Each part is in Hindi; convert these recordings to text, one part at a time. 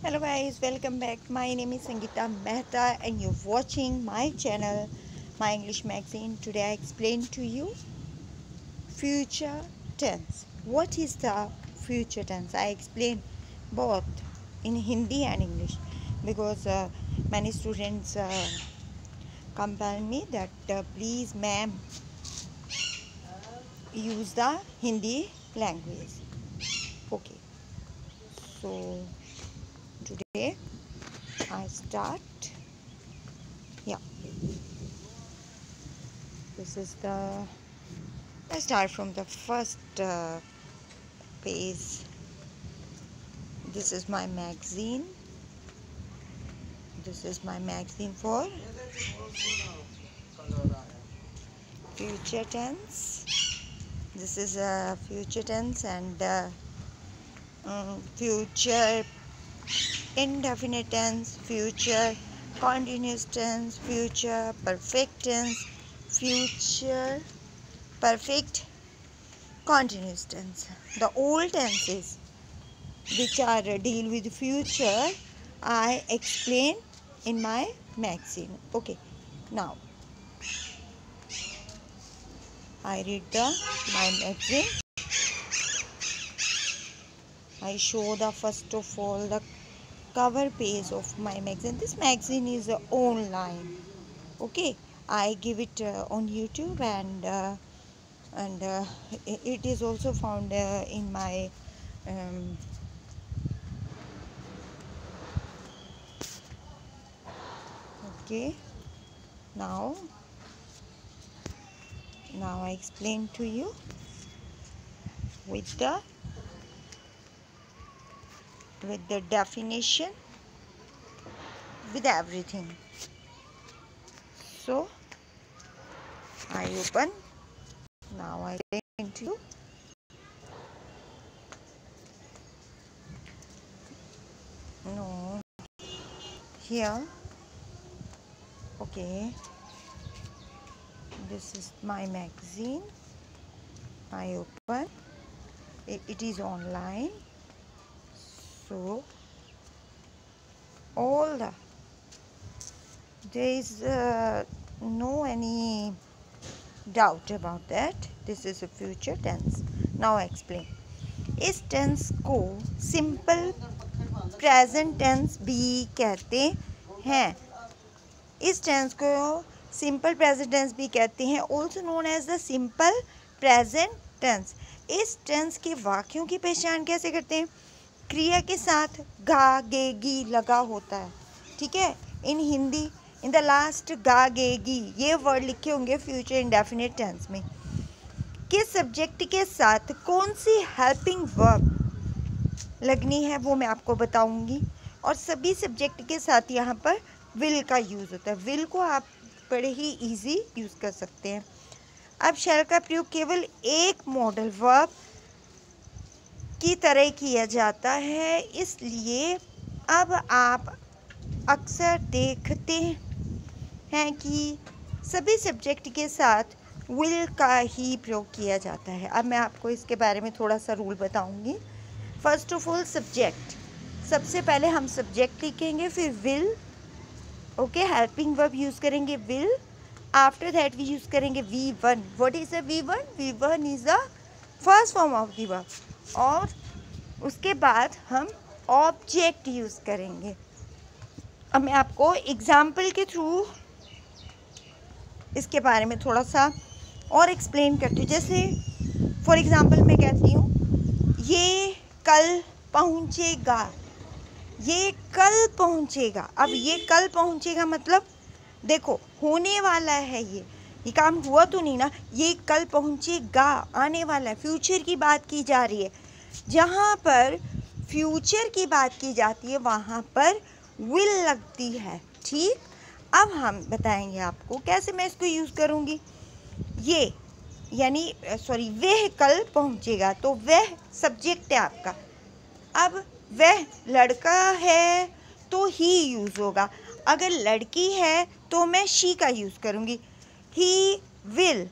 Hello guys, welcome back. My name is Sangeeta Mehta and you're watching my channel, My English Magazine. Today I explain to you future tense. What is the future tense? I explain both in Hindi and English because many students compel me that please ma'am use the Hindi language. Okay, so today I start. Yeah. This is let's start from the first page. This is my magazine. This is my magazine for future tense. This is a future tense and future indefinite tense, future continuous tense, future perfect tense, future perfect continuous tense. The old tenses which are deal with future I explain in my magazine. Okay, now I read my magazine. I show the first of all the cover page of my magazine. This magazine is online. Okay, I give it on YouTube and it is also found in my okay. Now I explain to you with the definition, with everything. So I open. Now I explain to you. No, here. Okay, this is my magazine. I open. It is online. So all there is no any doubt about that. This is a future tense. Now I explain. इस टेंस को सिंपल प्रेजेंट टेंस भी कहते हैं. इस टेंस को सिंपल प्रेजेंट टेंस भी कहते हैं, also known as the simple present tense. इस टेंस के वाक्यों की पहचान कैसे करते हैं? क्रिया के साथ गा गे गी लगा होता है. ठीक है, इन हिंदी इन द लास्ट गा गे गी ये वर्ड लिखे होंगे फ्यूचर इंडेफिनिट टेंस में. किस सब्जेक्ट के साथ कौन सी हेल्पिंग वर्ब लगनी है वो मैं आपको बताऊंगी. और सभी सब्जेक्ट के साथ यहाँ पर विल का यूज़ होता है. विल को आप बड़े ही इजी यूज़ कर सकते हैं. अब शैल का प्रयोग केवल एक मॉडल वर्ब की तरह किया जाता है, इसलिए अब आप अक्सर देखते हैं कि सभी सब्जेक्ट के साथ विल का ही प्रयोग किया जाता है. अब मैं आपको इसके बारे में थोड़ा सा रूल बताऊंगी. फर्स्ट ऑफ ऑल सब्जेक्ट, सबसे पहले हम सब्जेक्ट लिखेंगे, फिर will. Okay, helping verb use करेंगे will. After that we use करेंगे V1. What is a V1? V1 is the first form of the verb. और उसके बाद हम ऑब्जेक्ट यूज़ करेंगे. अब मैं आपको एग्जाम्पल के थ्रू इसके बारे में थोड़ा सा और एक्सप्लेन करती हूँ. जैसे फॉर एग्ज़ाम्पल मैं कहती हूँ ये कल पहुँचेगा. ये कल पहुँचेगा. अब ये कल पहुँचेगा मतलब देखो होने वाला है, ये काम हुआ तो नहीं ना. ये कल पहुँचेगा आने वाला है, फ्यूचर की बात की जा रही है. जहाँ पर फ्यूचर की बात की जाती है वहाँ पर विल लगती है. ठीक, अब हम बताएंगे आपको कैसे मैं इसको यूज़ करूँगी. ये यानी सॉरी वह कल पहुँचेगा, तो वह सब्जेक्ट है आपका. अब वह लड़का है तो ही यूज़ होगा. अगर लड़की है तो मैं शी का यूज़ करूँगी. ही विल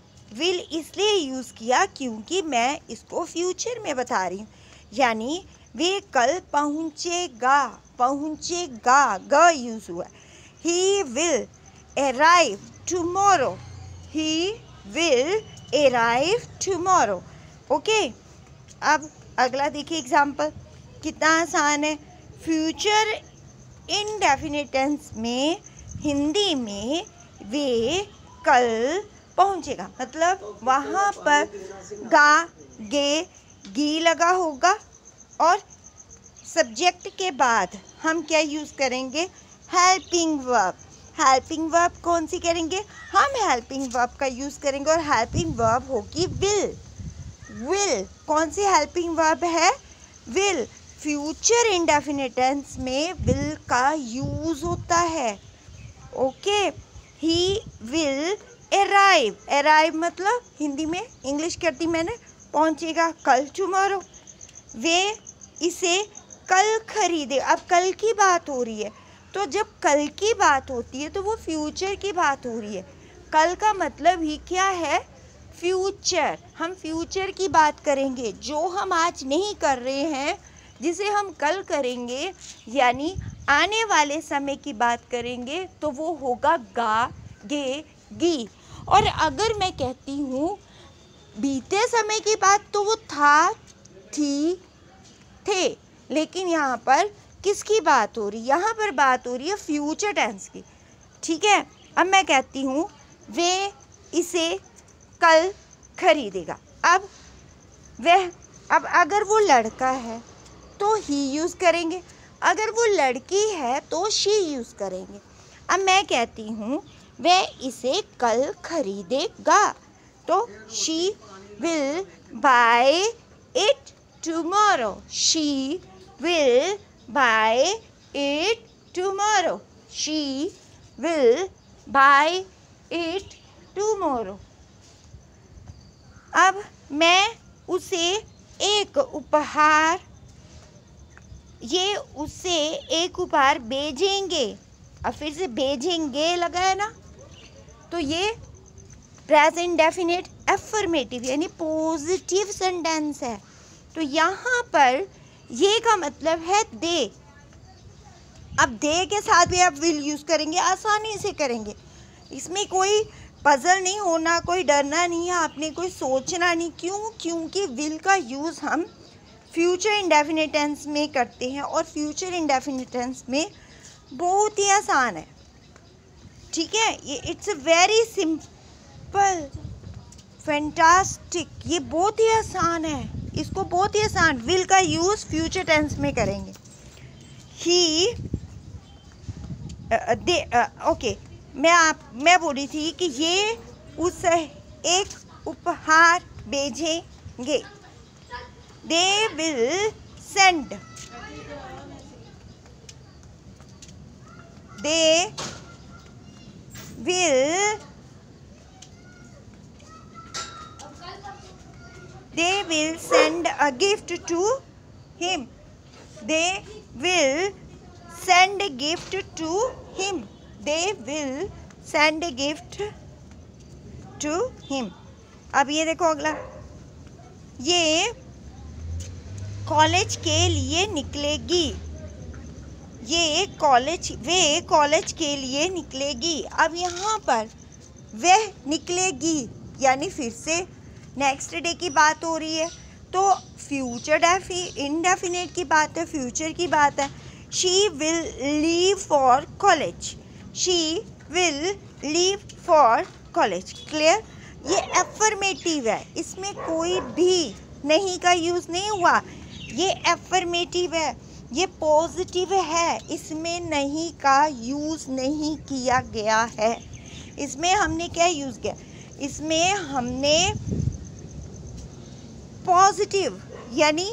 इसलिए यूज़ किया क्योंकि मैं इसको फ्यूचर में बता रही हूँ. यानी वे कल पहुँचेगा, पहुँचेगा, ग यूज़ हुआ। He will arrive tomorrow, he will arrive tomorrow. Okay, अब अगला देखिए एग्जाम्पल, कितना आसान है। फ्यूचर इंडेफिनिट टेंस में हिंदी में वे कल पहुँचेगा, मतलब वहाँ पर गा, गे, गी लगा होगा और सब्जेक्ट के बाद हम क्या यूज़ करेंगे, हेल्पिंग वर्ब। हेल्पिंग वर्ब कौन सी करेंगे, हम हेल्पिंग वर्ब का यूज़ करेंगे और हेल्पिंग वर्ब होगी विल। विल कौन सी हेल्पिंग वर्ब है, विल। फ्यूचर इंडेफिनिट टेंस में विल का यूज़ होता है। Okay, he will arrive, arrive मतलब हिंदी में इंग्लिश कर दी मैंने, पहुंचेगा कल, टुमारो। वे इसे कल खरीदे, अब कल की बात हो रही है, तो जब कल की बात होती है तो वो फ्यूचर की बात हो रही है। कल का मतलब ही क्या है, फ्यूचर। हम फ्यूचर की बात करेंगे, जो हम आज नहीं कर रहे हैं जिसे हम कल करेंगे, यानी आने वाले समय की बात करेंगे, तो वो होगा गा, गे, गी। और अगर मैं कहती हूँ बीते समय की बात, तो वो था, थी, थे। लेकिन यहाँ पर किसकी बात हो रही है, यहाँ पर बात हो रही है फ्यूचर टेंस की। ठीक है, अब मैं कहती हूँ वे इसे कल खरीदेगा। अब अगर वो लड़का है तो ही यूज़ करेंगे, अगर वो लड़की है तो शी यूज़ करेंगे। अब मैं कहती हूँ वह इसे कल खरीदेगा, तो she will buy it tomorrow, she will buy it tomorrow, she will buy it tomorrow। अब मैं उसे एक उपहार, ये उसे एक उपहार भेजेंगे, अब फिर से भेजेंगे लगा है ना, तो ये प्रेजेंट डेफिनेट एफर्मेटिव यानी पॉजिटिव सेंटेंस है। तो यहाँ पर ये का मतलब है दे। अब दे के साथ भी आप विल यूज़ करेंगे, आसानी से करेंगे, इसमें कोई पजल नहीं होना, कोई डरना नहीं है, आपने कोई सोचना नहीं। क्यों, क्योंकि विल का यूज़ हम फ्यूचर इंडेफिनिट टेंस में करते हैं और फ्यूचर इंडेफिनिट टेंस में बहुत ही आसान है। ठीक है, ये इट्स वेरी सिंपल, फैंटास्टिक, ये बहुत ही आसान है, इसको बहुत ही आसान विल का यूज़ फ्यूचर टेंस में करेंगे। ही ओके, मैं बोल रही थी कि ये उस एक उपहार भेजेंगे, they will send, they will send a gift to him, they will send a gift to him, they will send a gift to him। अब ये देखो अगला, ये कॉलेज के लिए निकलेगी, वे कॉलेज के लिए निकलेगी। अब यहाँ पर वह निकलेगी यानी फिर से नेक्स्ट डे की बात हो रही है, तो फ्यूचर इंडेफिनिट की बात है, फ्यूचर की बात है। She will leave for college, she will leave for college. Clear, ये एफर्मेटिव है, इसमें कोई भी नहीं का यूज़ नहीं हुआ, ये एफर्मेटिव है, ये पॉजिटिव है, इसमें नहीं का यूज़ नहीं किया गया है। इसमें हमने क्या यूज़ किया, इसमें हमने पॉजिटिव यानी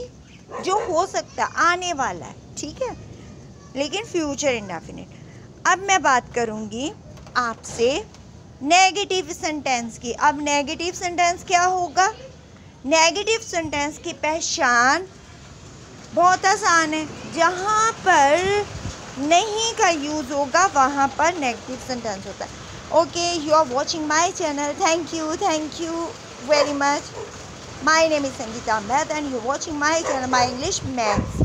जो हो सकता आने वाला है, ठीक है, लेकिन फ्यूचर इंडेफिनिट। अब मैं बात करूँगी आपसे नेगेटिव सेंटेंस की। अब नेगेटिव सेंटेंस क्या होगा, नेगेटिव सेंटेंस की पहचान बहुत आसान है, जहाँ पर नहीं का यूज़ होगा वहाँ पर नेगेटिव सेंटेंस होता है। Okay, you are watching my channel, thank you very much. My name is Sangeeta Mehta and you're watching my channel, My English Maths.